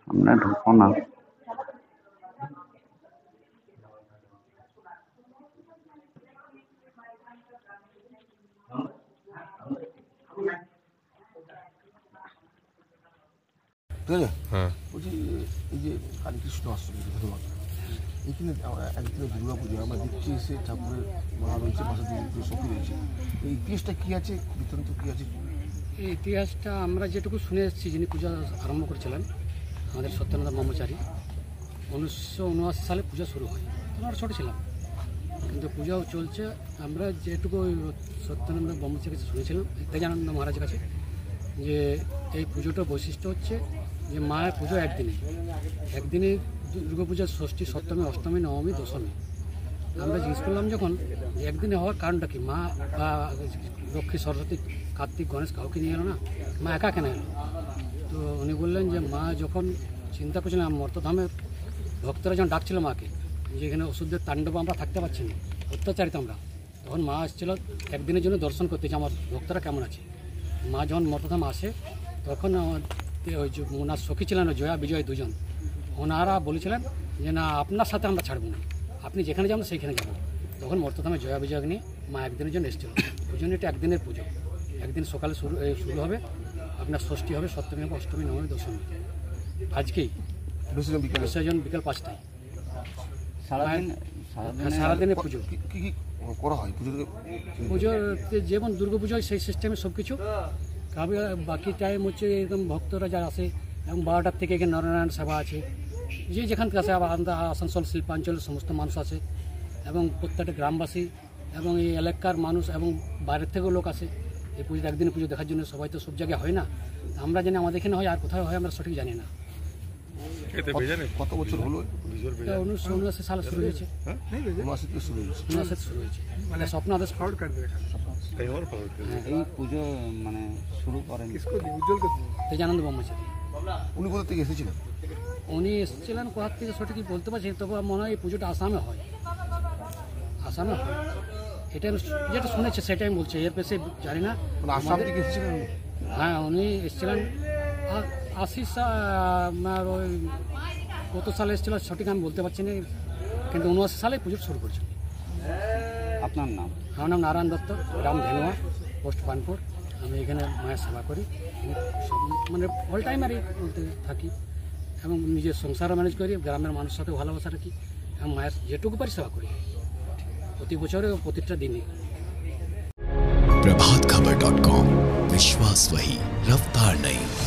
আমরা ঢুকবো না। হ্যাঁ, বলছি এই যে কালীকৃষ্ণ আশ্রম এখানে একদিনে দুর্গা পুজো আমরা দেখছি এসে ঠাকুরের মালা রয়েছে, পাশে দুটো সখী রয়েছে, এই ইতিহাসটা কী আছে, বৃত্তান্ত কী আছে? এই ইতিহাসটা আমরা যেটুকু শুনে এসেছি, যিনি পূজা আরম্ভ করেছিলেন আমাদের সত্যানন্দ ব্রহ্মচারী, 1979 সালে পূজা শুরু হয়। আমরা ছোটো ছিলাম, কিন্তু পূজাও চলছে। আমরা যেটুকু সত্যানন্দ ব্রহ্মচারীর কাছে শুনেছিলাম, তেজানন্দ মহারাজের কাছে, যে এই পুজোটার বৈশিষ্ট্য হচ্ছে যে মায়ের পুজো একদিনে দুর্গা পূজার ষষ্ঠী, সপ্তমী, অষ্টমী, নবমী, দশমী। আমরা জিজ্ঞেস করলাম যখন একদিনে হওয়ার কারণটা কি, মা বা লক্ষ্মী, সরস্বতী, কার্তিক, গণেশ কাউকে নিয়ে এলো না, মা একা কেন এলো? তো উনি বললেন যে মা যখন চিন্তা করছিলাম মর্তধামের ভক্তরা যখন ডাকছিল মাকে, যে এখানে ওষুধের তাণ্ডব আমরা থাকতে পারছি না, অত্যাচারিত আমরা, তখন মা আসছিল একদিনের জন্য দর্শন করতে যে আমার ভক্তরা কেমন আছে। মা যখন মর্তধাম আসে তখন ওই যে ওনার সখী ছিলেন জয়া বিজয় দুজন, ওনারা বলেছিলেন যে না, আপনার সাথে আমরা ছাড়বো না, আপনি যেখানে যাবেন সেইখানে যাবো। তখন মর্তধামে জয়া বিজয় নিয়ে মা একদিনের জন্য এসেছিল। ওই জন্য এটা একদিনের পুজো। একদিন সকালে শুরু হবে, আপনার ষষ্ঠী হবে, সপ্তমী হবে, অষ্টমী, নবমী, দশমী। আজকেই বিসর্জন বিকেল 5টায়। সারাদিনের পুজো কী কী করা হয় পুজোতে? যেমন দুর্গা পুজো হয় সেই সিস্টেমে সব কিছু। বাকি টাইম হচ্ছে এরকম ভক্তরা যারা আসে, এবং 12টার থেকে এখানে নরনারায়ণ সেবা আছে, যে যেখান থেকে আসে, আবার আসানসোল শিল্পাঞ্চলের সমস্ত মানুষ আছে, এবং প্রত্যেকটা গ্রামবাসী এবং এই এলাকার মানুষ এবং বাইরের থেকেও লোক আসে এই পুজো, একদিন পুজো দেখার জন্য। সবাই তো সব জায়গায় হয় না, আমরা জানি আমাদের এখানে হয়, আর কোথায় হয় আমরা সঠিক জানি না। কত বছর হলো? 1979 সালে শুরু হয়েছে। শুরু হয়েছে মানে স্বপ্ন আদেশ এই পুজো মানে শুরু করেন তেজানন্দ ব্রহ্মচারী। উনি কোথা থেকে এসেছিলেন? উনি এসেছিলেন কোথার থেকে সঠিক বলতে পারছি, তবে মনে হয় এই পুজোটা আসামে হয়। আসামে হয়, এটা আমি যেটা শুনেছি সেটাই আমি বলছি, এর পেছে জানি না। আসাম থেকে এসেছিলেন? হ্যাঁ, উনি এসেছিলেন 80 ওই কত সালে এসেছিল সঠিক আমি বলতে পারছি না, কিন্তু 79 সালে পুজো শুরু করেছিল। আপনার নাম? আমার নাম নারায়ণ দত্ত, গ্রাম ধেনুয়া, পোস্ট পানপুর। আমি এখানে মায়ের সেবা করি, সব মানে অল টাইম আর বলতে থাকি, এবং নিজের সংসারও ম্যানেজ করি, গ্রামের মানুষের সাথে ভালোবাসা রাখি, এবং মায়ের যেটুকু পারি সেবা করি প্রতি বছরে প্রতিটা দিনে। प्रभातखबर.com, विश्वास वही, रफ्तार नहीं।